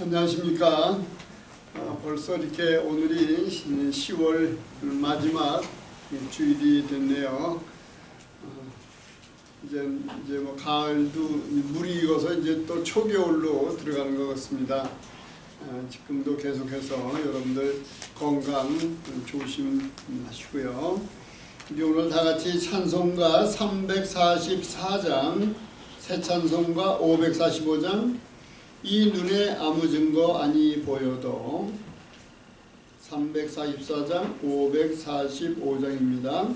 안녕하십니까. 벌써 이렇게 오늘이 10월 마지막 주일이 됐네요. 이제 뭐 가을도 물이 익어서 이제 또 초겨울로 들어가는 것 같습니다. 지금도 계속해서 여러분들 건강 조심하시고요. 우리 오늘 다 같이 찬송가 344장, 새 찬송가 545장, 이 눈에 아무 증거 아니 보여도 344장 545장입니다.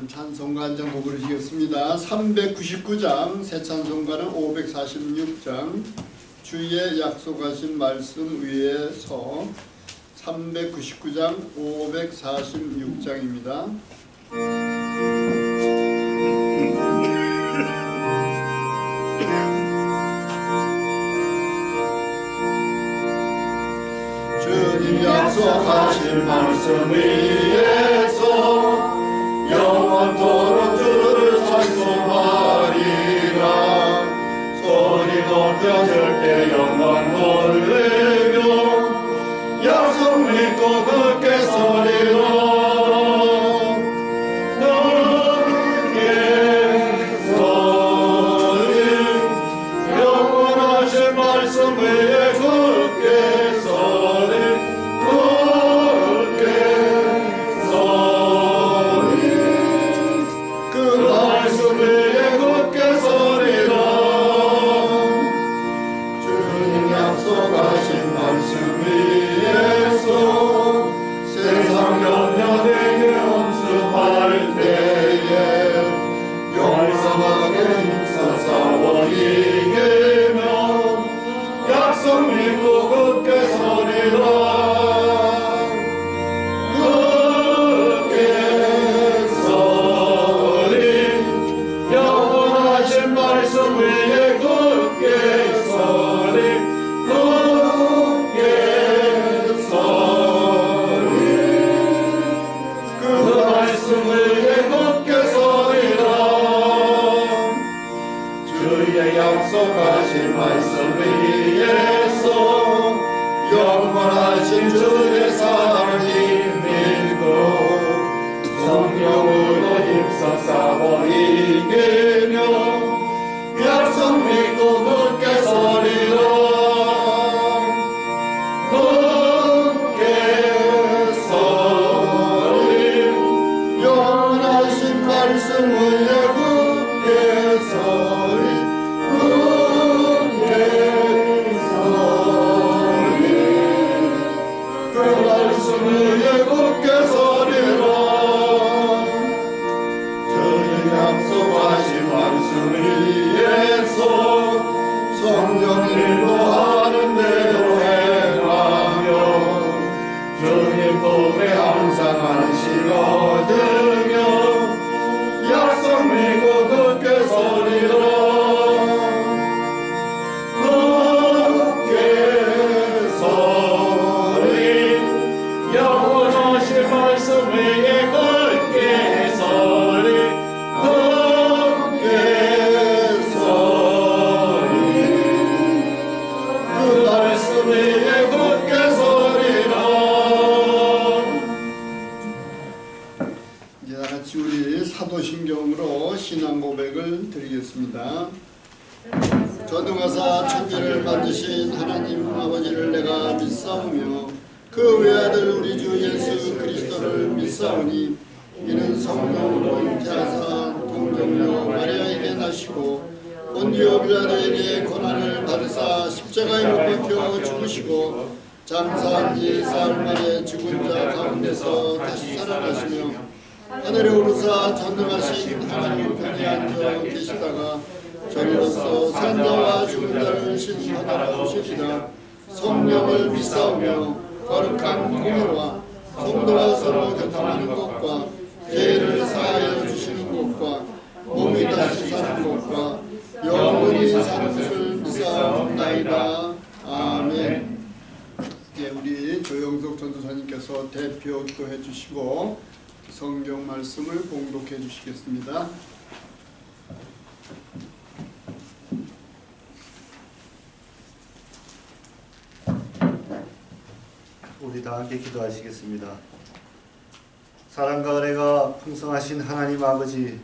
찬송가 한 장 더 부르시겠습니다. 399장, 새 찬송가는 546장, 주의 약속하신 말씀 위에서 399장 546장입니다. 주님 약속하신 말씀 위에서 영원토록 주를 찬송하리라. 소리 높여 절대 영광 돌리며 약속 믿고 굳게 서리라. 굳게 서리 영원하신 말씀 위에 굳게 서리. 약속하신 말씀 위에 하신 주의 사랑을 믿고 성령으로 힘써 싸워 이기며 약속 믿고 굳게 서리라. 굳게 서리 영원하신 말씀 위에 굳게 서리. 굳게 서리 그 말씀 위에 굳게 서리라. 약속하신 말씀 위에서 성령 인도하는 대로 행하며 주님 품에 항상 안식 얻으며 약속 믿고 굳게 서리라. 굳게 서리 영원하신 말씀 위에 굳게 서리. 이제 다같이 우리 사도신경으로 신앙 고백을 드리겠습니다. 전능하사 천지를 만드신 하나님 아버지를 내가 믿사오며 그 외아들 우리 주 예수 그리스도를 믿사오니 이는 성령으로 잉태하사 동정녀 마리아에게 나시고 본디오 빌라도에게 고난을 받으사 십자가에 못 박혀 죽으시고 장사한 지 사흘 만에 죽은 자 가운데서 다시 살아나시며 하늘에 오르사 전능하신 하나님 편에 앉아 계시다가 저리로서 산자와 죽은 자를 심판하러 오시리라. 성령을 믿사오며 거룩한 공회와 성도와 서로 교통하는 것과 죄를 사하여 주시는 것과 몸이 다시 사는 것과 영원히 사는 것을 믿사옵나이다. 아멘. 이제 우리 조영석 전도사님께서 대표 기도해 주시고 성경 말씀을 봉독해 주시겠습니다. 우리 다 함께 기도하시겠습니다. 사랑과 은혜가 풍성하신 하나님 아버지,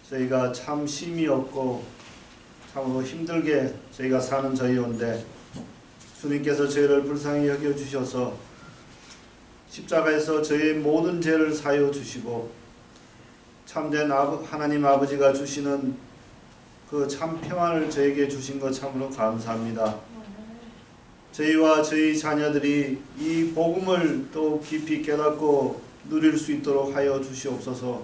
저희가 참 쉼이 없고 참으로 힘들게 저희가 사는 저희온데 주님께서 저희를 불쌍히 여겨주셔서 십자가에서 저희의 모든 죄를 사여 주시고 참된 하나님 아버지가 주시는 그 참 평안을 저에게 주신 것 참으로 감사합니다. 저희와 저희 자녀들이 이 복음을 또 깊이 깨닫고 누릴 수 있도록 하여 주시옵소서.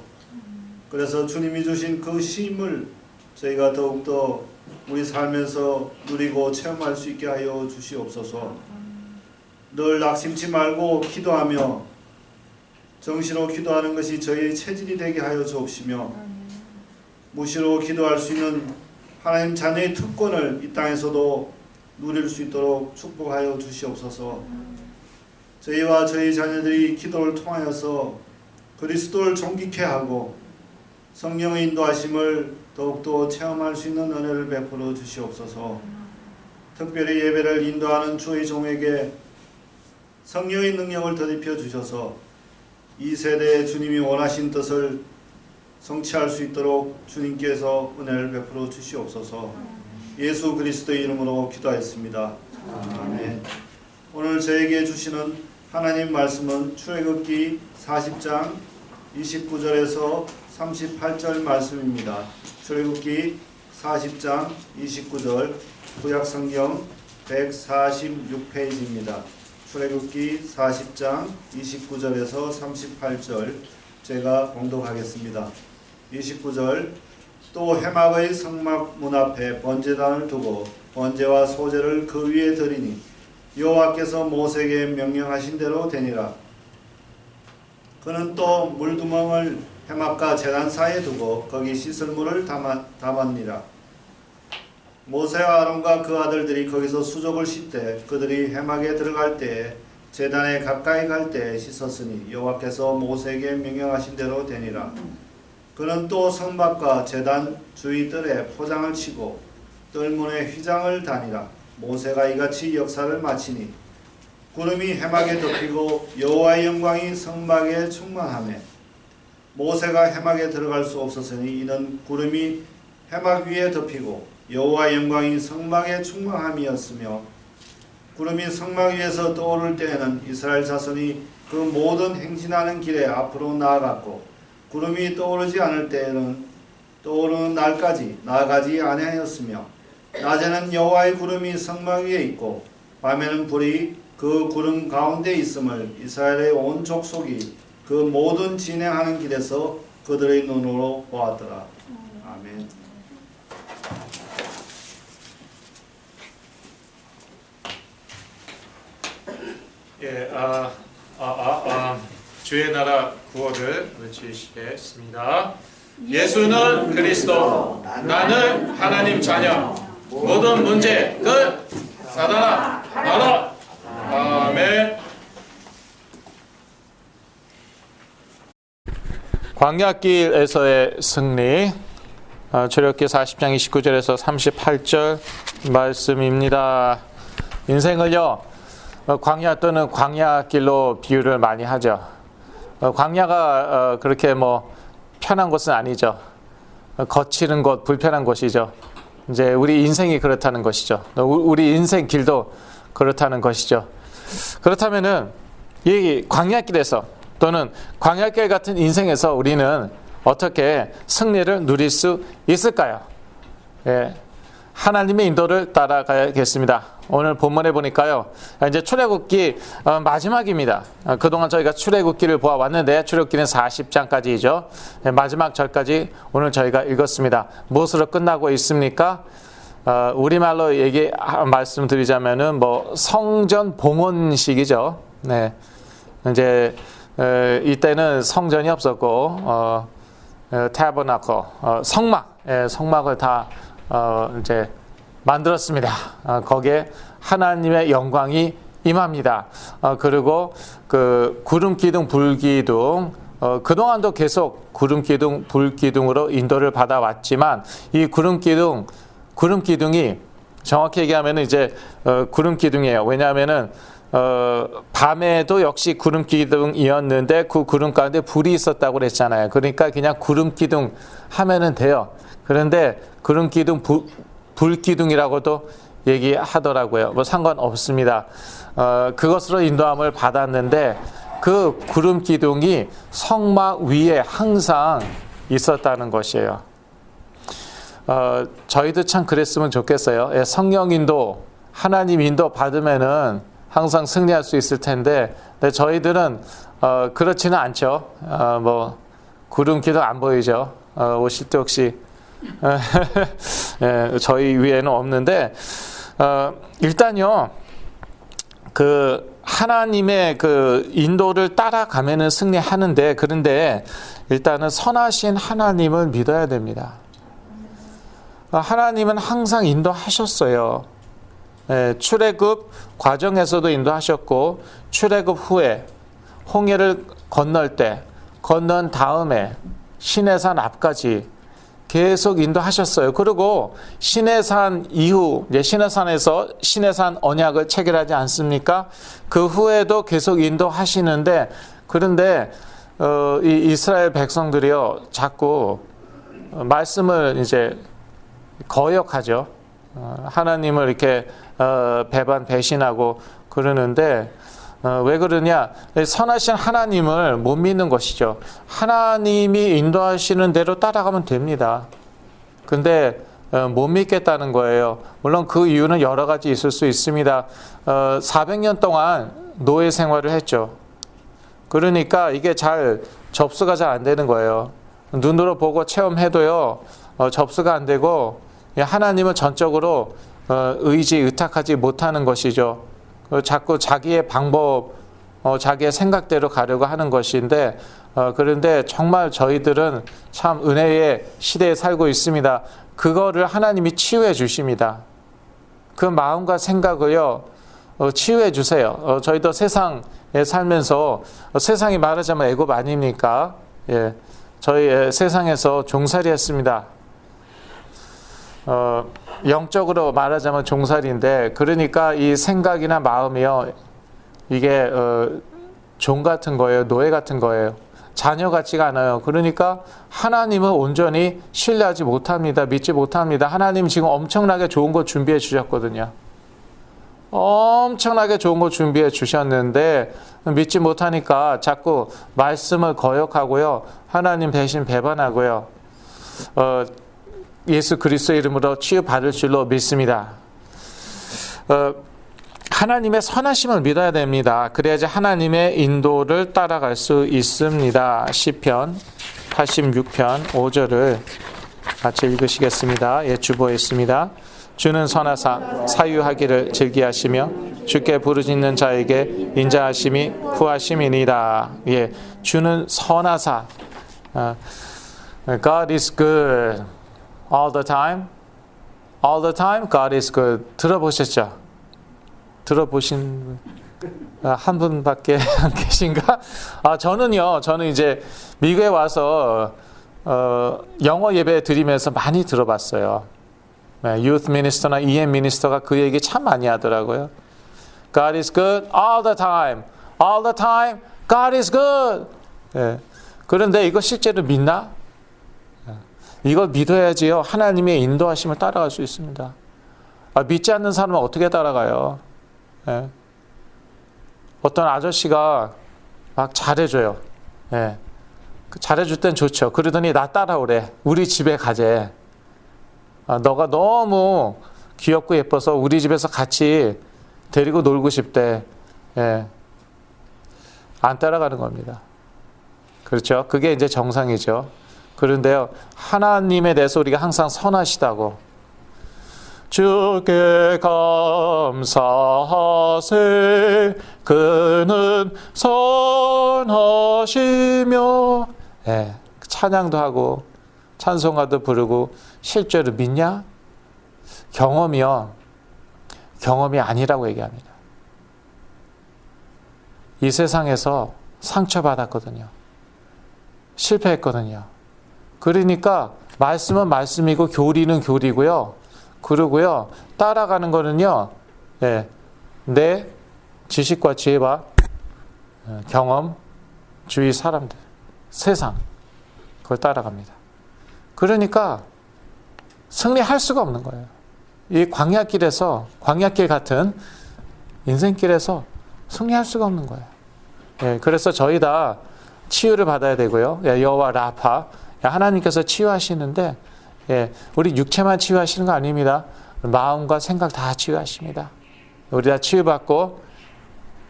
그래서 주님이 주신 그 쉼을 저희가 더욱더 우리 삶에서 누리고 체험할 수 있게 하여 주시옵소서. 늘 낙심치 말고 기도하며 정시로 기도하는 것이 저희의 체질이 되게 하여 주옵시며 무시로 기도할 수 있는 하나님 자녀의 특권을 이 땅에서도 누릴 수 있도록 축복하여 주시옵소서. 저희와 저희 자녀들이 기도를 통하여서 그리스도를 존귀케 하고 성령의 인도하심을 더욱더 체험할 수 있는 은혜를 베풀어 주시옵소서. 특별히 예배를 인도하는 주의 종에게 성령의 능력을 더입혀 주셔서 이 세대에 주님이 원하신 뜻을 성취할 수 있도록 주님께서 은혜를 베풀어 주시옵소서. 예수 그리스도의 이름으로 기도하였습니다. 아멘. 오늘 저에게 주시는 하나님 말씀은 출애굽기 40장 29절에서 38절 말씀입니다. 출애굽기 40장 29절 구약성경 146페이지입니다. 출애굽기 40장 29절에서 38절 제가 봉독하겠습니다. 29절 또 해막의 성막 문 앞에 번제단을 두고 번제와 소제를 그 위에 드리니 여호와께서 모세에게 명령하신 대로 되니라. 그는 또 물두멍을 해막과 제단 사이에 두고 거기 씻을 물을 담았니라. 모세와 아론과 그 아들들이 거기서 수족을 씻되 그들이 해막에 들어갈 때에 제단에 가까이 갈 때에 씻었으니 여호와께서 모세에게 명령하신 대로 되니라. 그는 또 성막과 제단 주위 뜰에 포장을 치고 뜰문에 휘장을 다니라. 모세가 이같이 역사를 마치니 구름이 해막에 덮이고 여호와의 영광이 성막에 충만하매 모세가 해막에 들어갈 수 없었으니 이는 구름이 해막 위에 덮이고 여호와의 영광이 성막에 충만함이었으며 구름이 성막 위에서 떠오를 때에는 이스라엘 자손이 그 모든 행진하는 길에 앞으로 나아갔고 구름이 떠오르지 않을 때에는 떠오르는 날까지 나아가지 아니하였으며 낮에는 여호와의 구름이 성막 위에 있고 밤에는 불이 그 구름 가운데 있음을 이스라엘의 온 족속이 그 모든 진행하는 길에서 그들의 눈으로 보았더라. 아멘. 예, 주의 나라 구호를 외치시겠습니다. 예수는 그리스도, 나는 하나님 자녀, 모든 문제 끝, 사단아 나라. 아멘. 광야길에서의 승리, 출애굽기 40장 29절에서 38절 말씀입니다. 인생을요, 광야 또는 광야길로 비유를 많이 하죠. 광야가 그렇게 뭐 편한 곳은 아니죠. 거칠은 곳, 불편한 곳이죠. 이제 우리 인생이 그렇다는 것이죠. 우리 인생 길도 그렇다는 것이죠. 그렇다면은 이 광야길에서 또는 광야길 같은 인생에서 우리는 어떻게 승리를 누릴 수 있을까요? 예, 하나님의 인도를 따라가야겠습니다. 오늘 본문에 보니까요, 이제 출애굽기 마지막입니다. 그동안 저희가 출애굽기를 보아왔는데 출애굽기는 40장까지이죠. 마지막 절까지 오늘 저희가 읽었습니다. 무엇으로 끝나고 있습니까? 우리말로 말씀드리자면은 뭐 성전 봉헌식이죠. 네, 이제 이때는 성전이 없었고 타버나클 성막을 다 이제 만들었습니다. 거기에 하나님의 영광이 임합니다. 그리고 그 구름 기둥, 불 기둥, 그동안도 계속 구름 기둥, 불 기둥으로 인도를 받아왔지만 이 구름 기둥이 정확히 얘기하면 이제 구름 기둥이에요. 왜냐하면은 밤에도 역시 구름 기둥이었는데 그 구름 가운데 불이 있었다고 그랬잖아요. 그러니까 그냥 구름 기둥 하면은 돼요. 그런데 구름 기둥, 불 기둥이라고도 얘기하더라고요. 뭐 상관없습니다. 그것으로 인도함을 받았는데 그 구름 기둥이 성막 위에 항상 있었다는 것이에요. 저희도 참 그랬으면 좋겠어요. 예, 성령 인도, 하나님 인도 받으면은 항상 승리할 수 있을 텐데, 근데 저희들은 그렇지는 않죠. 뭐 구름 기둥 안 보이죠. 오실 때 혹시 예, 저희 위에는 없는데 일단요, 그 하나님의 그 인도를 따라가면은 승리하는데, 그런데 일단은 선하신 하나님을 믿어야 됩니다. 하나님은 항상 인도하셨어요. 예, 출애굽 과정에서도 인도하셨고, 출애굽 후에 홍해를 건널 때, 건넌 다음에 시내산 앞까지 계속 인도하셨어요. 그리고 시내산 이후, 이제 시내산에서 시내산 언약을 체결하지 않습니까? 그 후에도 계속 인도하시는데, 그런데 이 이스라엘 백성들이요, 자꾸 말씀을 이제 거역하죠. 하나님을 이렇게 배신하고 그러는데, 왜 그러냐? 선하신 하나님을 못 믿는 것이죠. 하나님이 인도하시는 대로 따라가면 됩니다. 근데 못 믿겠다는 거예요. 물론 그 이유는 여러 가지 있을 수 있습니다. 400년 동안 노예 생활을 했죠. 그러니까 이게 접수가 잘 안 되는 거예요. 눈으로 보고 체험해도요, 접수가 안 되고, 하나님은 전적으로 의탁하지 못하는 것이죠. 자꾸 자기의 방법, 자기의 생각대로 가려고 하는 것인데, 그런데 정말 저희들은 참 은혜의 시대에 살고 있습니다. 그거를 하나님이 치유해 주십니다. 그 마음과 생각을요, 치유해 주세요. 저희도 세상에 살면서, 세상이 말하자면 애굽 아닙니까? 예, 저희 세상에서 종살이 했습니다. 영적으로 말하자면 종살이인데, 그러니까 이 생각이나 마음이요, 이게 종 같은 거예요. 노예 같은 거예요. 자녀 같지가 않아요. 그러니까 하나님은 온전히 신뢰하지 못합니다. 믿지 못합니다. 하나님 지금 엄청나게 좋은 거 준비해 주셨거든요. 엄청나게 좋은 거 준비해 주셨는데 믿지 못하니까 자꾸 말씀을 거역하고요. 하나님 대신 배반하고요. 예수 그리스도 이름으로 치유받을 줄로 믿습니다. 하나님의 선하심을 믿어야 됩니다. 그래야지 하나님의 인도를 따라갈 수 있습니다. 시편 86편 5절을 같이 읽으시겠습니다. 예, 주보에 있습니다. 주는 선하사 사유하기를 즐기하시며 주께 부르짖는 자에게 인자하심이 구하심이니이다. 예, 주는 선하사. God is good all the time. All the time God is good. 들어보셨죠? 들어보신 한 분밖에 안 계신가? 저는 이제 미국에 와서 영어 예배 드리면서 많이 들어봤어요. 유th 미니스터나 EM 미니스터가 그 얘기 참 많이 하더라고요. God is good all the time. All the time God is good. 예. 그런데 이거 실제로 믿나? 이걸 믿어야지요. 하나님의 인도하심을 따라갈 수 있습니다. 믿지 않는 사람은 어떻게 따라가요? 예. 어떤 아저씨가 막 잘해줘요. 예. 잘해줄 땐 좋죠. 그러더니 나 따라오래. 우리 집에 가재. 너가 너무 귀엽고 예뻐서 우리 집에서 같이 데리고 놀고 싶대. 예. 안 따라가는 겁니다. 그렇죠? 그게 이제 정상이죠. 그런데요, 하나님에 대해서 우리가 항상 선하시다고. 주께 감사하세 그는 선하시며. 예, 찬양도 하고 찬송가도 부르고 실제로 믿냐? 경험이 아니라고 얘기합니다. 이 세상에서 상처받았거든요. 실패했거든요. 그러니까 말씀은 말씀이고 교리는 교리고요. 그러고요. 따라가는 거는요. 예, 내 지식과 지혜와 경험, 주위 사람들, 세상 그걸 따라갑니다. 그러니까 승리할 수가 없는 거예요. 이 광야길 같은 인생길에서 승리할 수가 없는 거예요. 예, 그래서 저희 다 치유를 받아야 되고요. 예, 여호와 라파, 하나님께서 치유하시는데, 예, 우리 육체만 치유하시는 거 아닙니다. 마음과 생각 다 치유하십니다. 우리 다 치유받고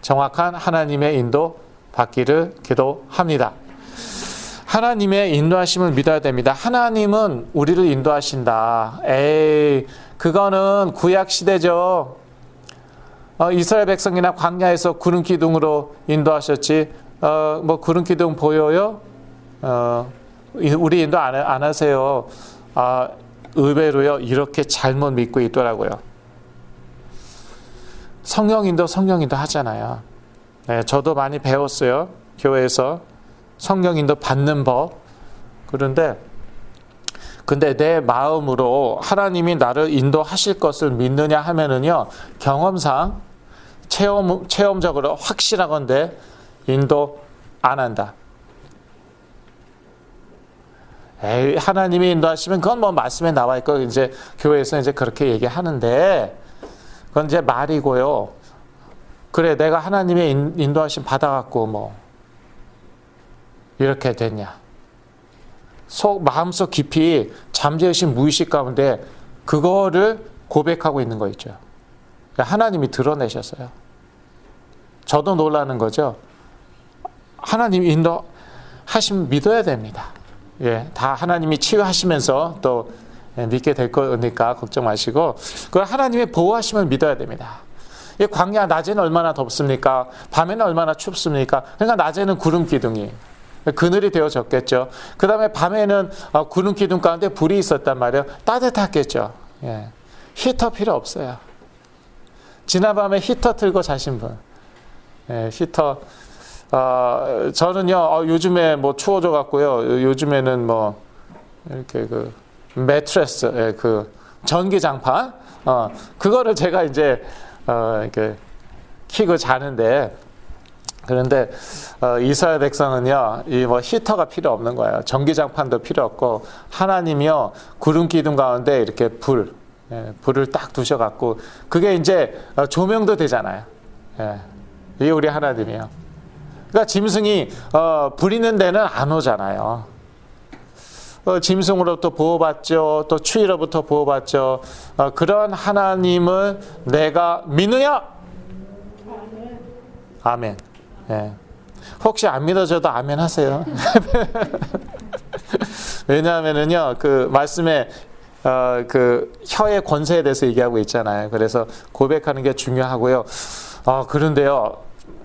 정확한 하나님의 인도 받기를 기도합니다. 하나님의 인도하심을 믿어야 됩니다. 하나님은 우리를 인도하신다. 그거는 구약 시대죠. 이스라엘 백성이나 광야에서 구름 기둥으로 인도하셨지. 뭐 구름 기둥 보여요? 우리 인도 안 하세요. 의외로요, 이렇게 잘못 믿고 있더라고요. 성령 인도 하잖아요. 네, 저도 많이 배웠어요. 교회에서 성령 인도 받는 법. 근데 내 마음으로 하나님이 나를 인도하실 것을 믿느냐 하면은요, 경험상 체험적으로 확실하건대 인도 안 한다. 하나님이 인도하시면 그건 뭐 말씀에 나와 있고 이제 교회에서 이제 그렇게 얘기하는데 그건 이제 말이고요. 그래, 내가 하나님의 인도하심 받아갖고 뭐 이렇게 됐냐? 마음속 깊이 잠재우신 무의식 가운데 그거를 고백하고 있는 거 있죠. 하나님이 드러내셨어요. 저도 놀라는 거죠. 하나님 인도하심 믿어야 됩니다. 예, 다 하나님이 치유하시면서 또 믿게 될 거니까 걱정 마시고, 그걸 하나님의 보호하심을 믿어야 됩니다. 이 광야 낮에는 얼마나 덥습니까? 밤에는 얼마나 춥습니까? 그러니까 낮에는 구름 기둥이 그늘이 되어졌겠죠. 그 다음에 밤에는 구름 기둥 가운데 불이 있었단 말이에요. 따뜻했겠죠. 예. 히터 필요 없어요. 지난밤에 히터 틀고 자신 분. 예, 히터. 저는요, 요즘에 뭐 추워져 갖고요. 요즘에는 뭐 이렇게 그 매트레스, 예, 그 전기장판, 그거를 제가 이제 이렇게 키고 자는데, 그런데 이스라엘 백성은요, 이 뭐 히터가 필요 없는 거예요. 전기장판도 필요 없고 하나님이요 구름 기둥 가운데 이렇게 불을 딱 두셔갖고 그게 이제 조명도 되잖아요. 이게 우리 하나님이에요. 그러니까 짐승이 불 있는 데는 안 오잖아요. 짐승으로부터 보호받죠. 또 추위로부터 보호받죠. 그런 하나님을 내가 믿느냐? 아멘. 예. 혹시 안 믿어져도 아멘 하세요. 왜냐하면은요, 그 말씀에 그 혀의 권세에 대해서 얘기하고 있잖아요. 그래서 고백하는 게 중요하고요. 그런데요,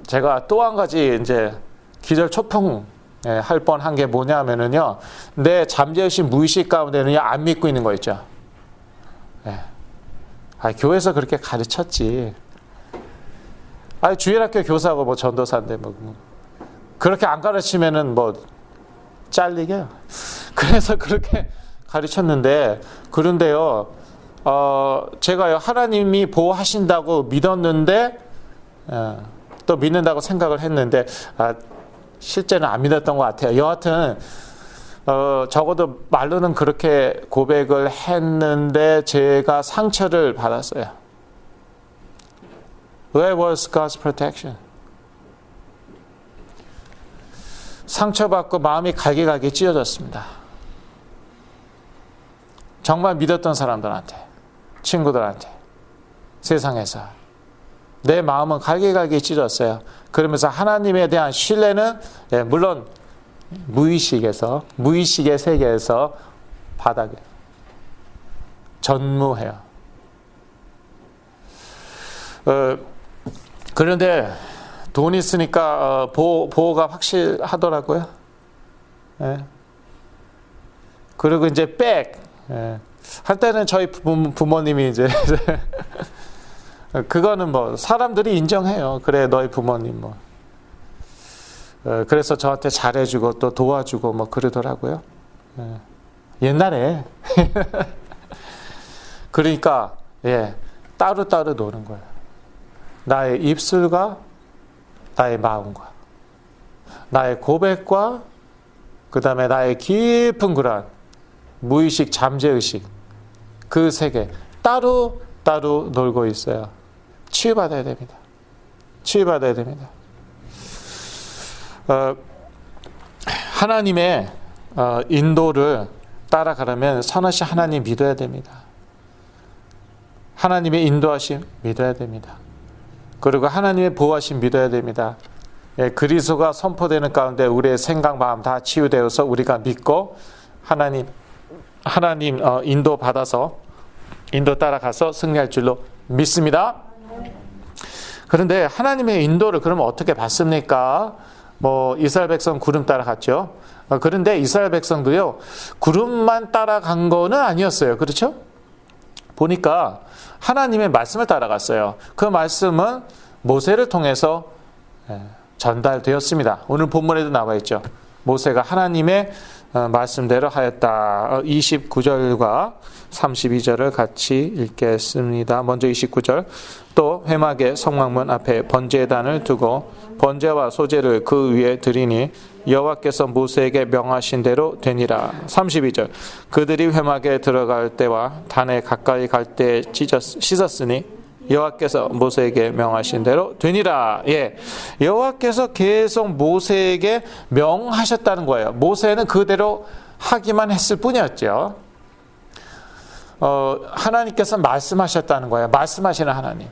제가 또 한 가지 이제 기절 초풍 할 뻔한 게 뭐냐면은요, 내 잠재의식 무의식 가운데는요 안 믿고 있는 거 있죠. 교회에서 그렇게 가르쳤지. 주일학교 교사하고 뭐 전도사인데 뭐 그렇게 안 가르치면은 뭐 잘리게. 그래서 그렇게 가르쳤는데, 그런데요, 제가요 하나님이 보호하신다고 믿었는데 또 믿는다고 생각을 했는데 실제는 안 믿었던 것 같아요. 여하튼 적어도 말로는 그렇게 고백을 했는데 제가 상처를 받았어요. Where was God's protection? 상처받고 마음이 갈기갈기 찢어졌습니다. 정말 믿었던 사람들한테, 친구들한테, 세상에서 내 마음은 갈기갈기 찢어졌어요. 그러면서 하나님에 대한 신뢰는 물론 무의식의 세계에서 바닥에 전무해요. 그런데 돈 있으니까 보호가 확실하더라고요. 그리고 이제 한때는 저희 부모님이 이제 그거는 뭐 사람들이 인정해요. 그래, 너희 부모님 뭐. 그래서 저한테 잘해주고 또 도와주고 뭐 그러더라고요. 옛날에. 그러니까 따로따로 노는 거예요. 나의 입술과 나의 마음과 나의 고백과 그 다음에 나의 깊은 그런 무의식, 잠재의식, 그 세계 따로 놀고 있어요. 치유받아야 됩니다. 치유받아야 됩니다. 하나님의 인도를 따라가려면 선하신 하나님 믿어야 됩니다. 하나님의 인도하심 믿어야 됩니다. 그리고 하나님의 보호하심 믿어야 됩니다. 그리스도가 선포되는 가운데 우리의 생각, 마음 다 치유되어서 우리가 믿고 하나님 인도 받아서 인도 따라가서 승리할 줄로 믿습니다. 그런데 하나님의 인도를 그러면 어떻게 받습니까? 뭐 이스라엘 백성 구름 따라갔죠. 그런데 이스라엘 백성도요 구름만 따라간 거는 아니었어요. 그렇죠? 보니까 하나님의 말씀을 따라갔어요. 그 말씀은 모세를 통해서 전달되었습니다. 오늘 본문에도 나와 있죠. 모세가 하나님의 말씀대로 하였다. 29절과 32절을 같이 읽겠습니다. 먼저 29절. 또 회막의 성막문 앞에 번제단을 두고 번제와 소제를 그 위에 드리니 여호와께서 모세에게 명하신 대로 되니라. 32절. 그들이 회막에 들어갈 때와 단에 가까이 갈 때 씻었으니 여호와께서 모세에게 명하신 대로 되니라. 여호와께서 계속 모세에게 명하셨다는 거예요. 모세는 그대로 하기만 했을 뿐이었죠. 하나님께서 말씀하셨다는 거예요. 말씀하시는 하나님.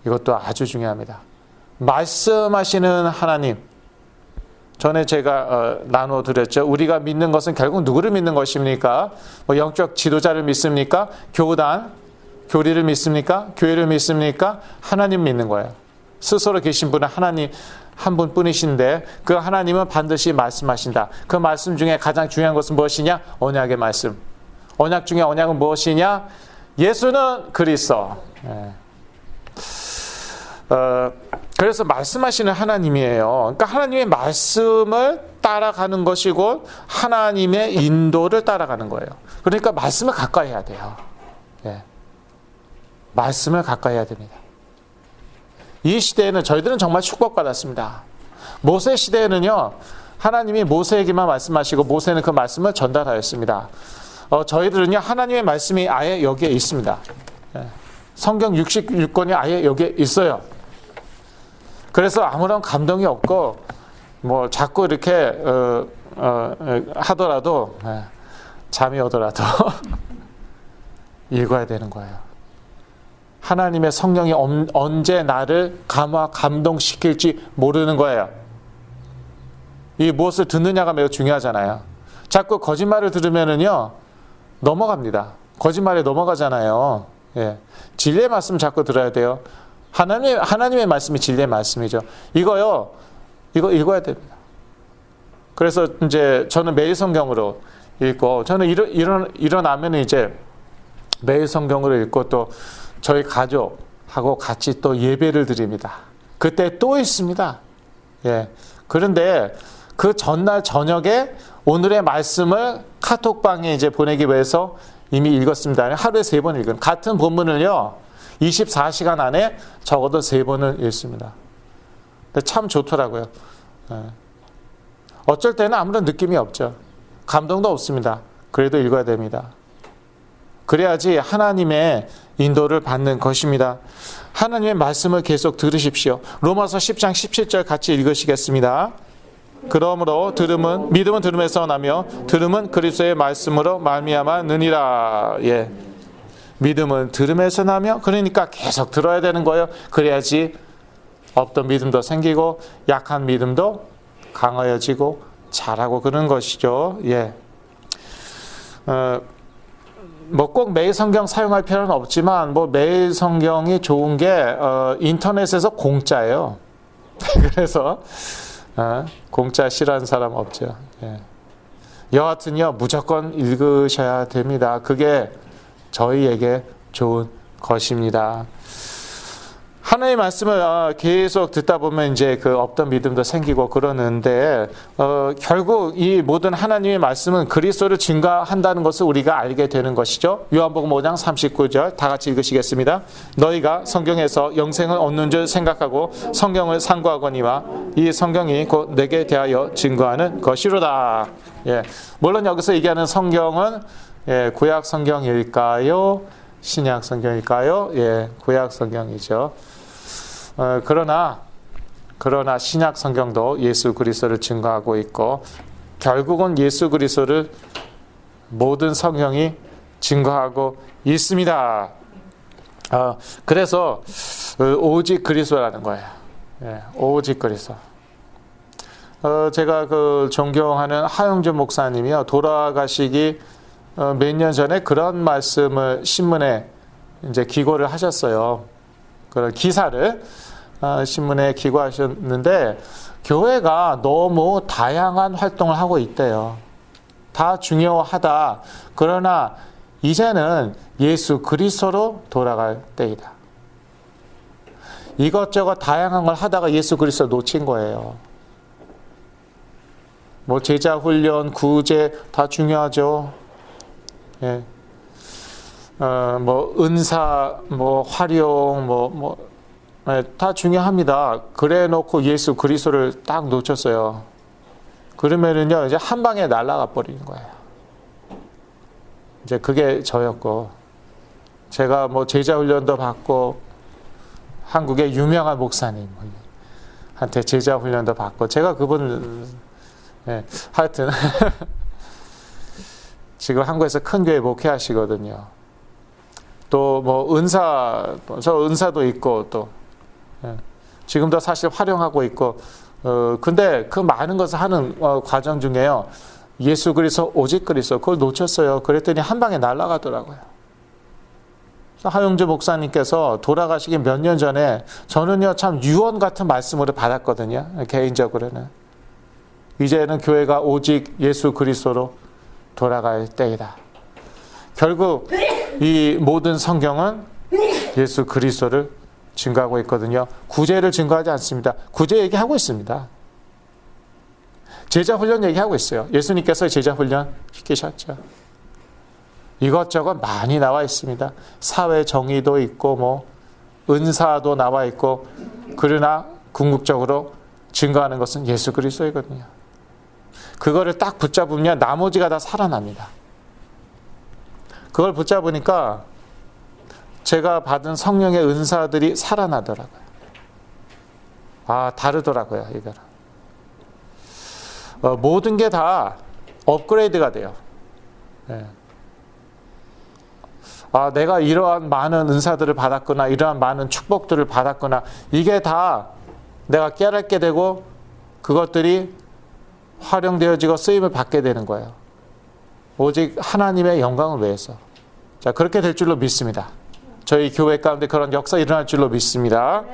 이것도 아주 중요합니다. 말씀하시는 하나님. 전에 제가 나누어 드렸죠. 우리가 믿는 것은 결국 누구를 믿는 것입니까? 뭐 영적 지도자를 믿습니까? 교리를 믿습니까? 교회를 믿습니까? 하나님 믿는 거예요. 스스로 계신 분은 하나님 한 분뿐이신데 그 하나님은 반드시 말씀하신다. 그 말씀 중에 가장 중요한 것은 무엇이냐? 언약의 말씀. 언약 중에 언약은 무엇이냐? 예수는 그리스도. 그래서 말씀하시는 하나님이에요. 그러니까 하나님의 말씀을 따라가는 것이고 하나님의 인도를 따라가는 거예요. 그러니까 말씀을 가까이 해야 돼요. 말씀을 가까이 해야 됩니다. 이 시대에는 저희들은 정말 축복받았습니다. 모세 시대에는요, 하나님이 모세에게만 말씀하시고 모세는 그 말씀을 전달하였습니다. 저희들은요, 하나님의 말씀이 아예 여기에 있습니다. 성경 66권이 아예 여기에 있어요. 그래서 아무런 감동이 없고 뭐 자꾸 이렇게 하더라도 잠이 오더라도 읽어야 되는 거예요. 하나님의 성령이 언제 나를 감동시킬지 모르는 거예요. 이 무엇을 듣느냐가 매우 중요하잖아요. 자꾸 거짓말을 들으면은요, 넘어갑니다. 거짓말에 넘어가잖아요. 예. 진리의 말씀 자꾸 들어야 돼요. 하나님의 말씀이 진리의 말씀이죠. 이거 읽어야 됩니다. 그래서 이제 저는 매일 성경으로 읽고, 저는 일어나면 이제 매일 성경으로 읽고 또 저희 가족하고 같이 또 예배를 드립니다. 그때 또 있습니다. 예. 그런데 그 전날 저녁에 오늘의 말씀을 카톡방에 이제 보내기 위해서 이미 읽었습니다. 하루에 3번 읽은 같은 본문을요, 24시간 안에 적어도 3번을 읽습니다. 근데 참 좋더라고요. 예. 어쩔 때는 아무런 느낌이 없죠. 감동도 없습니다. 그래도 읽어야 됩니다. 그래야지 하나님의 인도를 받는 것입니다. 하나님의 말씀을 계속 들으십시오. 로마서 10장 17절 같이 읽으시겠습니다. 그러므로 믿음은 들음에서 나며 들음은 그리스도의 말씀으로 말미암아 느니라. 예. 믿음은 들음에서 나며, 그러니까 계속 들어야 되는 거예요. 그래야지 없던 믿음도 생기고 약한 믿음도 강하여지고 잘하고 그런 것이죠. 예. 뭐 꼭 매일 성경 사용할 필요는 없지만, 뭐 매일 성경이 좋은 게 인터넷에서 공짜예요. 그래서 공짜 싫어하는 사람 없죠. 예. 여하튼요, 무조건 읽으셔야 됩니다. 그게 저희에게 좋은 것입니다. 하나님의 말씀을 계속 듣다 보면 이제 그 없던 믿음도 생기고 그러는데, 결국 이 모든 하나님의 말씀은 그리스도를 증거한다는 것을 우리가 알게 되는 것이죠. 요한복음 5장 39절 다 같이 읽으시겠습니다. 너희가 성경에서 영생을 얻는 줄 생각하고 성경을 상고하거니와 이 성경이 곧 내게 대하여 증거하는 것이로다. 예. 물론 여기서 얘기하는 성경은 구약 성경일까요? 신약 성경일까요? 예, 구약 성경이죠. 그러나 신약 성경도 예수 그리스도를 증거하고 있고, 결국은 예수 그리스도를 모든 성경이 증거하고 있습니다. 그래서 오직 그리스도라는 거예요. 예, 오직 그리스도. 제가 그 존경하는 하영준 목사님이요, 돌아가시기 몇 년 전에 그런 말씀을 신문에 이제 기고를 하셨어요. 그런 기사를 신문에 기고하셨는데, 교회가 너무 다양한 활동을 하고 있대요. 다 중요하다. 그러나 이제는 예수 그리스도로 돌아갈 때이다. 이것저것 다양한 걸 하다가 예수 그리스도 놓친 거예요. 뭐 제자 훈련, 구제 다 중요하죠. 예. 뭐 은사, 뭐 활용, 다 중요합니다. 그래 놓고 예수 그리스도를 딱 놓쳤어요. 그러면은요, 이제 한 방에 날아가 버리는 거예요. 이제 그게 저였고, 제가 뭐 제자 훈련도 받고, 한국의 유명한 목사님한테 제자 훈련도 받고, 제가 그분을, 예, 하여튼 지금 한국에서 큰 교회 목회하시거든요. 또 뭐 저 은사도 있고, 또 지금도 사실 활용하고 있고, 근데 그 많은 것을 하는 과정 중에요, 예수 그리스도, 오직 그리스도, 그걸 놓쳤어요. 그랬더니 한 방에 날아가더라고요. 하용주 목사님께서 돌아가시기 몇 년 전에 저는요, 참 유언 같은 말씀으로 받았거든요. 개인적으로는. 이제는 교회가 오직 예수 그리스도로 돌아갈 때이다. 결국 이 모든 성경은 예수 그리스도를 증거하고 있거든요. 구제를 증거하지 않습니다. 구제 얘기하고 있습니다. 제자 훈련 얘기하고 있어요. 예수님께서 제자 훈련 시키셨죠. 이것저것 많이 나와 있습니다. 사회 정의도 있고, 뭐 은사도 나와 있고, 그러나 궁극적으로 증거하는 것은 예수 그리스도이거든요. 그거를 딱 붙잡으면 나머지가 다 살아납니다. 그걸 붙잡으니까 제가 받은 성령의 은사들이 살아나더라고요. 다르더라고요. 이거는. 모든 게 다 업그레이드가 돼요. 예. 내가 이러한 많은 은사들을 받았구나, 이러한 많은 축복들을 받았구나, 이게 다 내가 깨닫게 되고 그것들이 활용되어지고 쓰임을 받게 되는 거예요. 오직 하나님의 영광을 위해서. 자, 그렇게 될 줄로 믿습니다. 저희 교회 가운데 그런 역사 일어날 줄로 믿습니다.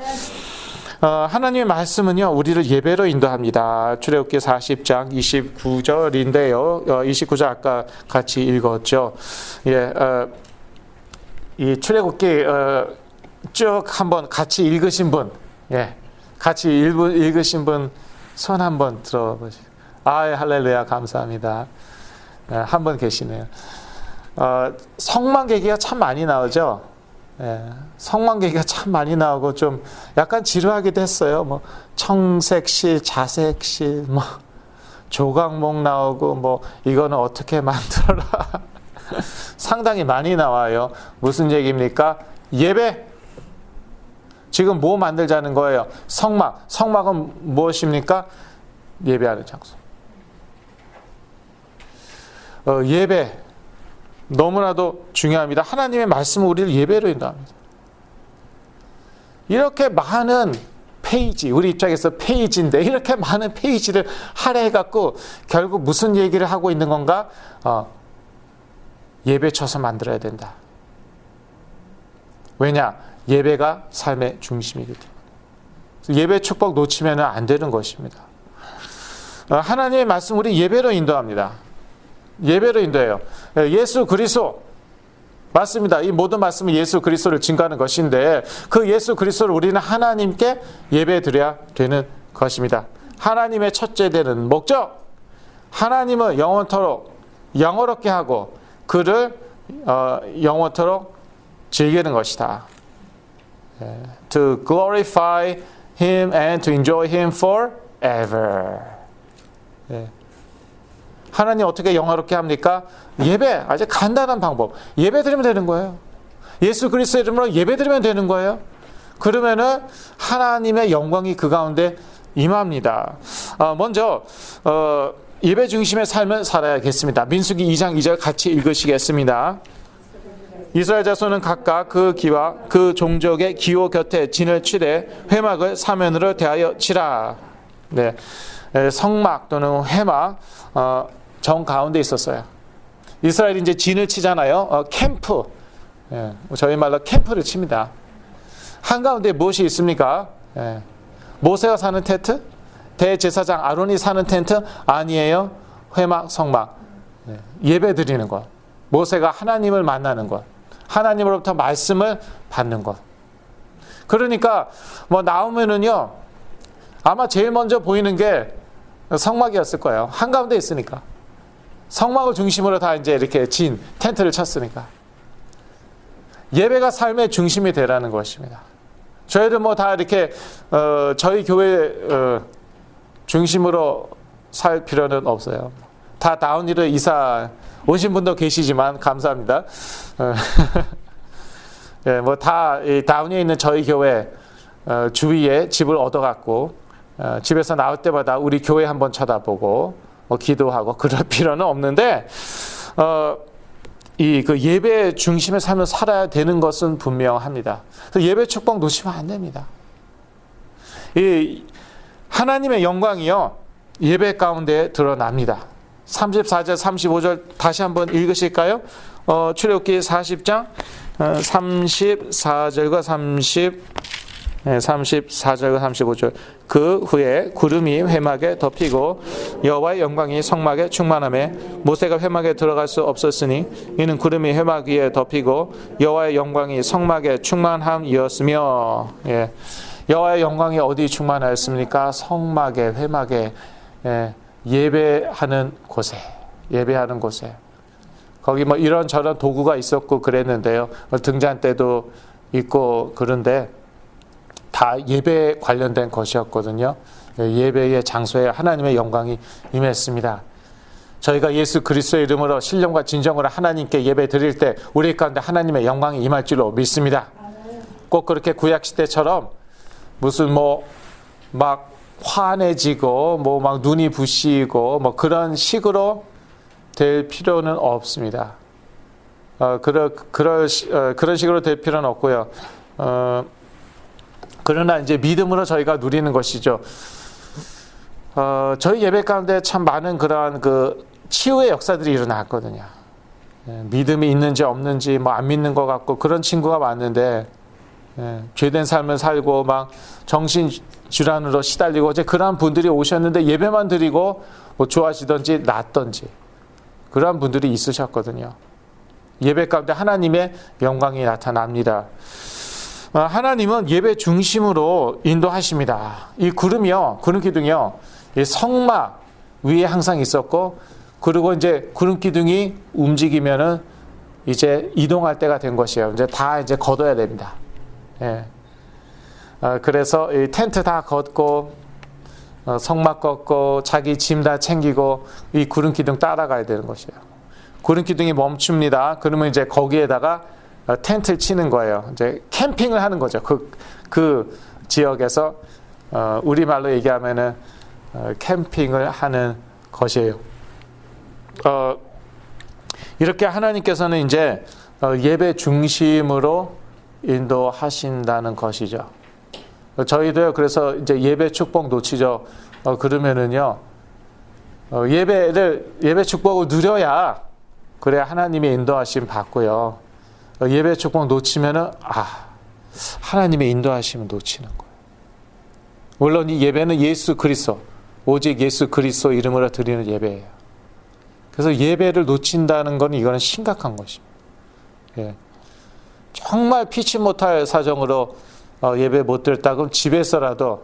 하나님의 말씀은요, 우리를 예배로 인도합니다. 출애굽기 40장 29절인데요. 29절 아까 같이 읽었죠. 예, 이 출애굽기 쭉 한번 같이 읽으신 분, 예, 같이 읽으신 분 손 한번 들어보시죠. 할렐루야, 감사합니다. 한 분 계시네요. 성만계기가 참 많이 나오죠. 예, 성만계기가 참 많이 나오고 좀 약간 지루하기도 했어요. 뭐 청색실, 자색실, 뭐 조각목 나오고 뭐 이거는 어떻게 만들어라. 상당히 많이 나와요. 무슨 얘기입니까? 예배. 지금 뭐 만들자는 거예요? 성막. 성막은 무엇입니까? 예배하는 장소. 예배. 너무나도 중요합니다. 하나님의 말씀은 우리를 예배로 인도합니다. 이렇게 많은 페이지, 우리 입장에서 페이지인데 이렇게 많은 페이지를 할애해갖고 결국 무슨 얘기를 하고 있는 건가? 예배 쳐서 만들어야 된다. 왜냐? 예배가 삶의 중심이기 때문에. 예배 축복 놓치면 안 되는 것입니다. 하나님의 말씀 우리 예배로 인도합니다. 예배로 인도해요. 예수 그리스도 맞습니다. 이 모든 말씀은 예수 그리스도를 증거하는 것인데 그 예수 그리스도를 우리는 하나님께 예배드려야 되는 것입니다. 하나님의 첫째 되는 목적, 하나님을 영원토록 영어롭게 하고 그를 영원토록 즐기는 것이다. To glorify Him and to enjoy Him forever. 하나님 어떻게 영화롭게 합니까? 예배. 아주 간단한 방법. 예배 드리면 되는 거예요. 예수 그리스도의 이름으로 예배 드리면 되는 거예요. 그러면은 하나님의 영광이 그 가운데 임합니다. 먼저 예배 중심의 삶을 살아야겠습니다. 민수기 2장 2절 같이 읽으시겠습니다. 이스라엘 자손은 각각 그 기와 그 종족의 기호 곁에 진을 치되 회막을 사면으로 대하여 치라. 네, 성막 또는 회막 정 가운데 있었어요. 이스라엘이 이제 진을 치잖아요. 캠프. 예, 저희 말로 캠프를 칩니다. 한가운데 무엇이 있습니까? 예, 모세가 사는 텐트? 대제사장 아론이 사는 텐트? 아니에요. 회막, 성막. 예, 예배 드리는 것. 모세가 하나님을 만나는 것. 하나님으로부터 말씀을 받는 것. 그러니까 뭐 나오면은요, 아마 제일 먼저 보이는 게 성막이었을 거예요. 한가운데 있으니까. 성막을 중심으로 다 이제 이렇게 텐트를 쳤으니까. 예배가 삶의 중심이 되라는 것입니다. 저희들 뭐 다 이렇게 저희 교회 중심으로 살 필요는 없어요. 다 다운힐로 이사 오신 분도 계시지만 감사합니다. 예, 뭐 다 다운에 있는 저희 교회 주위에 집을 얻어갖고 집에서 나올 때마다 우리 교회 한번 쳐다보고 기도하고 그럴 필요는 없는데 그 예배 중심의 삶을 살아야 되는 것은 분명합니다. 예배 축복 놓치면 안 됩니다. 이 하나님의 영광이요 예배 가운데 드러납니다. 34절 35절 다시 한번 읽으실까요? 출애굽기 40장 34절과 34절과 35절. 그 후에 구름이 회막에 덮이고 여호와의 영광이 성막에 충만하며 모세가 회막에 들어갈 수 없었으니 이는 구름이 회막 위에 덮이고 여호와의 영광이 성막에 충만함이었으며. 예. 여호와의 영광이 어디 충만하였습니까? 성막에, 회막에, 예배하는 곳에, 예배하는 곳에. 거기 뭐 이런저런 도구가 있었고 그랬는데요. 등잔대도 있고 그런데 다 예배에 관련된 것이었거든요. 예배의 장소에 하나님의 영광이 임했습니다. 저희가 예수 그리스도의 이름으로 신령과 진정으로 하나님께 예배 드릴 때 우리 가운데 하나님의 영광이 임할 줄로 믿습니다. 꼭 그렇게 구약시대처럼 무슨 막 환해지고 막 눈이 부시고 그런 식으로 될 필요는 없습니다. 그런 식으로 될 필요는 없고요. 그러나 이제 믿음으로 저희가 누리는 것이죠. 저희 예배 가운데 참 많은 그러한 치유의 역사들이 일어났거든요. 믿음이 있는지 없는지 안 믿는 것 같고 그런 친구가 많은데 죄된 삶을 살고 막 정신질환으로 시달리고 이제 그러한 분들이 오셨는데 예배만 드리고 좋아지든지 낫든지 그러한 분들이 있으셨거든요. 예배 가운데 하나님의 영광이 나타납니다. 하나님은 예배 중심으로 인도하십니다. 이 구름 기둥이요. 이 성막 위에 항상 있었고, 그리고 이제 구름 기둥이 움직이면은 이제 이동할 때가 된 것이에요. 이제 다 걷어야 됩니다. 예. 그래서 이 텐트 다 걷고, 성막 걷고, 자기 짐 다 챙기고, 이 구름 기둥 따라가야 되는 것이에요. 구름 기둥이 멈춥니다. 그러면 이제 거기에다가 텐트를 치는 거예요. 이제 캠핑을 하는 거죠. 그 지역에서 우리말로 얘기하면은 캠핑을 하는 것이에요. 이렇게 하나님께서는 이제 예배 중심으로 인도하신다는 것이죠. 저희도요. 그래서 이제 예배 축복 놓치죠. 그러면은요. 예배 축복을 누려야 그래야 하나님의 인도하심 받고요. 예배 축복 놓치면은 하나님의 인도하심을 놓치는 거예요. 물론 이 예배는 예수 그리스도, 오직 예수 그리스도 이름으로 드리는 예배예요. 그래서 예배를 놓친다는 건 이거는 심각한 것입니다. 예. 정말 피치 못할 사정으로 예배 못 드렸다 그럼 집에서라도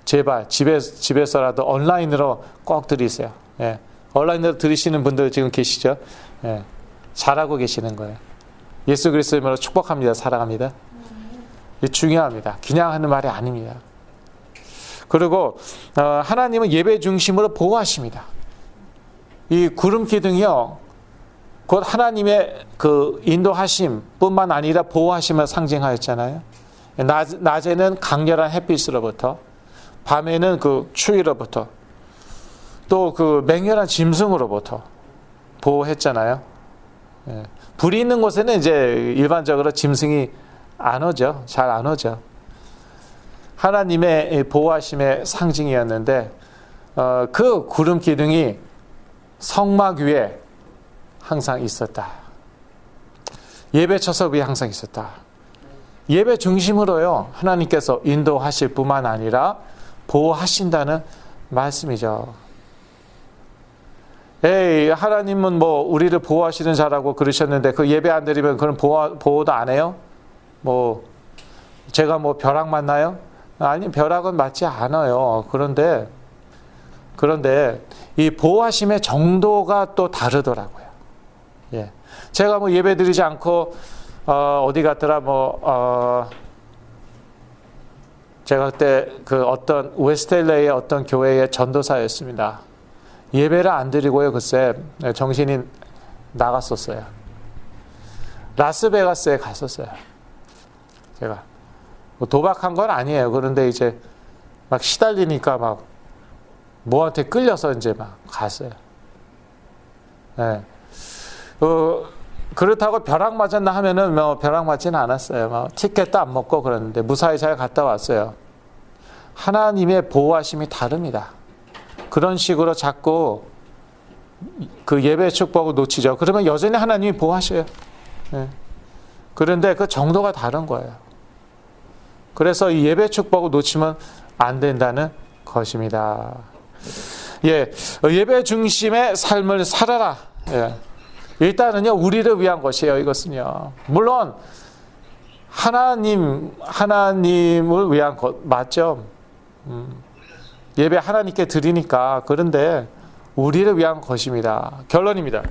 제발 집에서라도 온라인으로 꼭 드리세요. 예. 온라인으로 들으시는 분들 지금 계시죠? 예. 잘하고 계시는 거예요. 예수 그리스도 이름으로 축복합니다. 사랑합니다. 이게 중요합니다. 그냥 하는 말이 아닙니다. 그리고 하나님은 예배 중심으로 보호하십니다. 이 구름 기둥이요, 곧 하나님의 그 인도하심 뿐만 아니라 보호하심을 상징하였잖아요. 낮에는 강렬한 햇빛으로부터, 밤에는 그 추위로부터, 또 그 맹렬한 짐승으로부터 보호했잖아요. 예. 불이 있는 곳에는 이제 일반적으로 짐승이 안 오죠. 잘 안 오죠. 하나님의 보호하심의 상징이었는데 그 구름 기둥이 성막 위에 항상 있었다. 예배 처석 위에 항상 있었다. 예배 중심으로요. 하나님께서 인도하실 뿐만 아니라 보호하신다는 말씀이죠. 하나님은 우리를 보호하시는 자라고 그러셨는데 그 예배 안 드리면 그런 보호도 안 해요? 제가 벼락 맞나요? 아니, 벼락은 맞지 않아요. 그런데 이 보호하심의 정도가 또 다르더라고요. 예. 제가 예배 드리지 않고 어디 갔더라 제가 그때 그 어떤 웨스텔레의 어떤 교회의 전도사였습니다. 예배를 안 드리고요. 글쎄 정신이 나갔었어요. 라스베가스에 갔었어요. 제가 도박한 건 아니에요. 그런데 이제 막 시달리니까 뭐한테 끌려서 이제 갔어요. 네. 그렇다고 벼락 맞았나 하면은 벼락 맞지는 않았어요. 티켓도 안 먹고 그랬는데 무사히 잘 갔다 왔어요. 하나님의 보호하심이 다릅니다. 그런 식으로 자꾸 그 예배 축복을 놓치죠. 그러면 여전히 하나님이 보호하셔요. 네. 그런데 그 정도가 다른 거예요. 그래서 이 예배 축복을 놓치면 안 된다는 것입니다. 예, 예배 중심의 삶을 살아라. 예. 일단은요, 우리를 위한 것이에요. 이것은요. 물론 하나님을 위한 것 맞죠. 예배 하나님께 드리니까. 그런데 우리를 위한 것입니다. 결론입니다.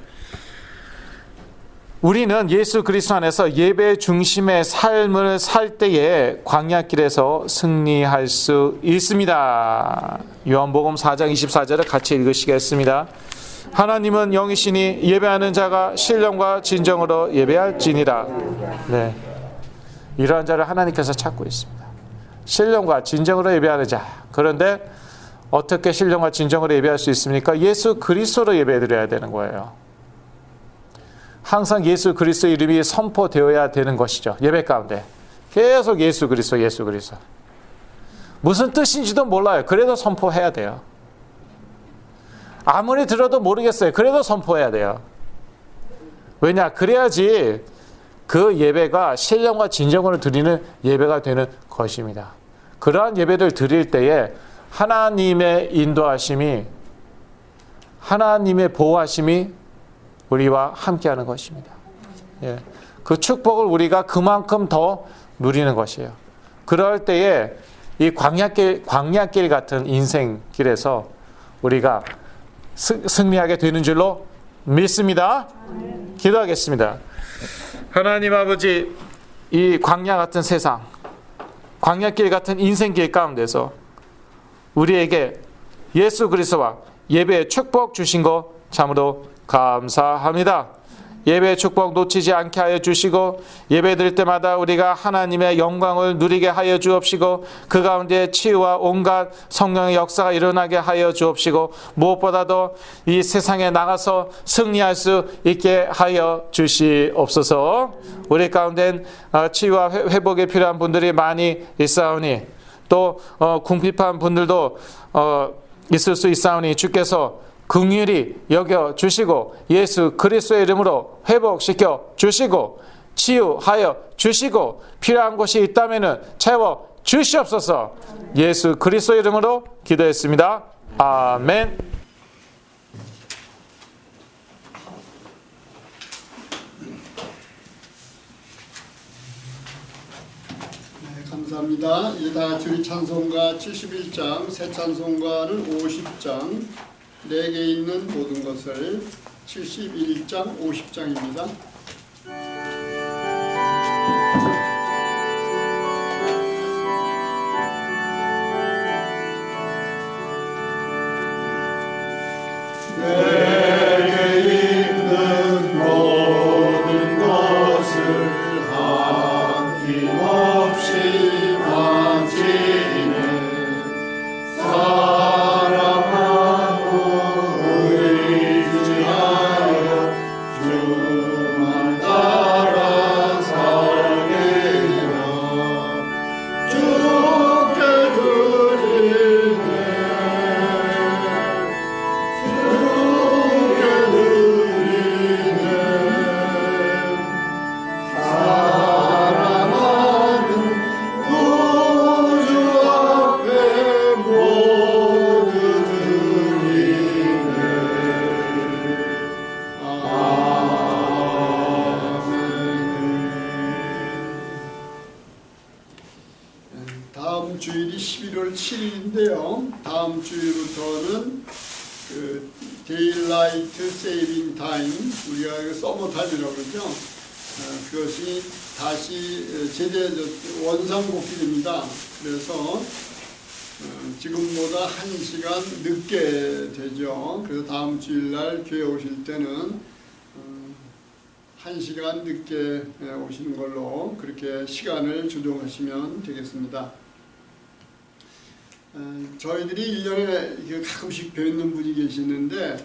우리는 예수 그리스도 안에서 예배 중심의 삶을 살 때에 광야길에서 승리할 수 있습니다. 요한복음 4장 24절을 같이 읽으시겠습니다. 하나님은 영이시니 예배하는 자가 신령과 진정으로 예배할지니라. 네, 이러한 자를 하나님께서 찾고 있습니다. 신령과 진정으로 예배하는 자. 그런데 어떻게 신령과 진정으로 예배할 수 있습니까? 예수 그리스도로 예배드려야 되는 거예요. 항상 예수 그리스도 이름이 선포되어야 되는 것이죠. 예배 가운데 계속 예수 그리스도, 예수 그리스도. 무슨 뜻인지도 몰라요. 그래도 선포해야 돼요. 아무리 들어도 모르겠어요. 그래도 선포해야 돼요. 왜냐? 그래야지 그 예배가 신령과 진정으로 드리는 예배가 되는 것입니다. 그러한 예배를 드릴 때에 하나님의 인도하심이, 하나님의 보호하심이 우리와 함께하는 것입니다. 예. 그 축복을 우리가 그만큼 더 누리는 것이에요. 그럴 때에 이 광야길 같은 인생길에서 우리가 승리하게 되는 줄로 믿습니다. 기도하겠습니다. 하나님 아버지, 이 광야 같은 세상, 광야길 같은 인생길 가운데서 우리에게 예수 그리스도와 예배의 축복 주신 것 참으로 감사합니다. 예배의 축복 놓치지 않게 하여 주시고 예배 드릴 때마다 우리가 하나님의 영광을 누리게 하여 주옵시고 그 가운데 치유와 온갖 성령의 역사가 일어나게 하여 주옵시고 무엇보다도 이 세상에 나가서 승리할 수 있게 하여 주시옵소서. 우리 가운데 치유와 회복이 필요한 분들이 많이 있사오니 또 궁핍한 분들도 있을 수 있사오니 주께서 긍휼히 여겨 주시고 예수 그리스도의 이름으로 회복시켜 주시고 치유하여 주시고 필요한 것이 있다면 채워 주시옵소서. 예수 그리스도의 이름으로 기도했습니다. 아멘. 네, 감사합니다. 이제 다 같이 우리 찬송가 71장, 새 찬송가는 50장, 4개 있는 모든 것을 71장, 50장입니다. 내게 있는 모든 것을 아낌없이 바치네. 다음 주일이 11월 7일인데요. 다음 주일부터는 그 데일라이트 세이빙 타임, 우리가 서머 타임이라고 그러죠. 그것이 다시 원상복귀 됩니다. 그래서 지금보다 1시간 늦게 되죠. 그래서 다음 주일날 교회 오실 때는 1시간 늦게 오시는 걸로 그렇게 시간을 조정하시면 되겠습니다. 저희들이 1년에 가끔씩 뵙는 분이 계시는데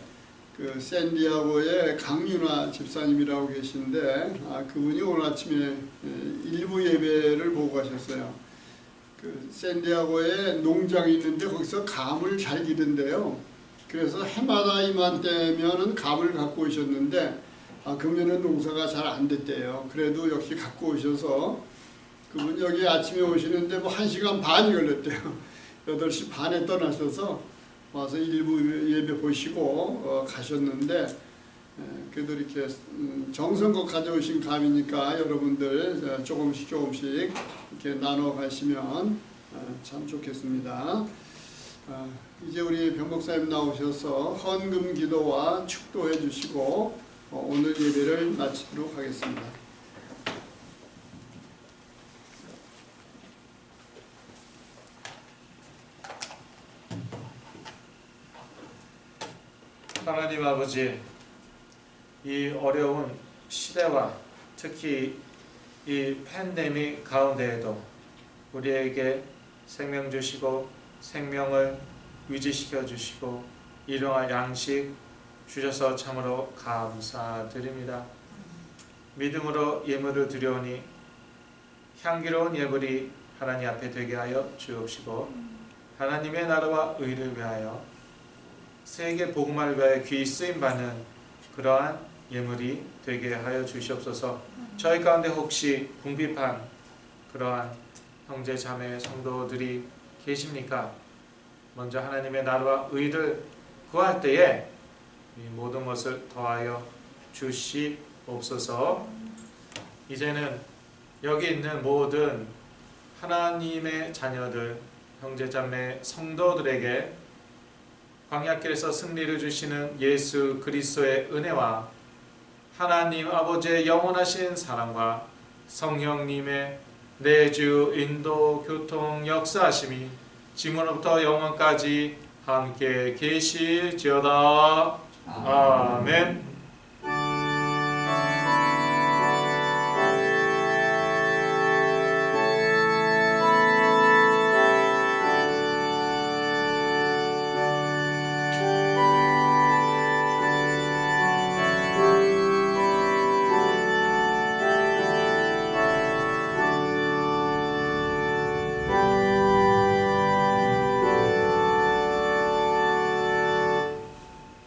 그 샌디아고의 강윤아 집사님이라고 계신데 그분이 오늘 아침에 일부 예배를 보고 가셨어요. 그 샌디아고에 농장이 있는데 거기서 감을 잘 기른대요. 그래서 해마다 이맘때면은 감을 갖고 오셨는데 금년은 농사가 잘 안 됐대요. 그래도 역시 갖고 오셔서 그분 여기 아침에 오시는데 뭐 1시간 반이 걸렸대요. 8시 반에 떠나셔서 와서 일부 예배 보시고 가셨는데 그래도 이렇게 정성껏 가져오신 감이니까 여러분들 조금씩 이렇게 나눠 가시면 참 좋겠습니다. 이제 우리 병 목사님 나오셔서 헌금 기도와 축도해 주시고 오늘 예배를 마치도록 하겠습니다. 하나님 아버지, 이 어려운 시대와 특히 이 팬데믹 가운데에도 우리에게 생명 주시고 생명을 유지시켜 주시고 일용할 양식 주셔서 참으로 감사드립니다. 믿음으로 예물을 드려오니 향기로운 예물이 하나님 앞에 되게 하여 주옵시고 하나님의 나라와 의를 위하여 세계 복음화를 위하여 귀히 쓰임받는 그러한 예물이 되게 하여 주시옵소서. 저희 가운데 혹시 궁핍한 그러한 형제 자매 성도들이 계십니까? 먼저 하나님의 나라와 의를 구할 때에 이 모든 것을 더하여 주시옵소서. 이제는 여기 있는 모든 하나님의 자녀들, 형제 자매 성도들에게 광야길에서 승리를 주시는 예수 그리스도의 은혜와 하나님 아버지의 영원하신 사랑과 성령님의 내주 인도 교통 역사하심이 지금으로부터 영원까지 함께 계실지어다. 아멘.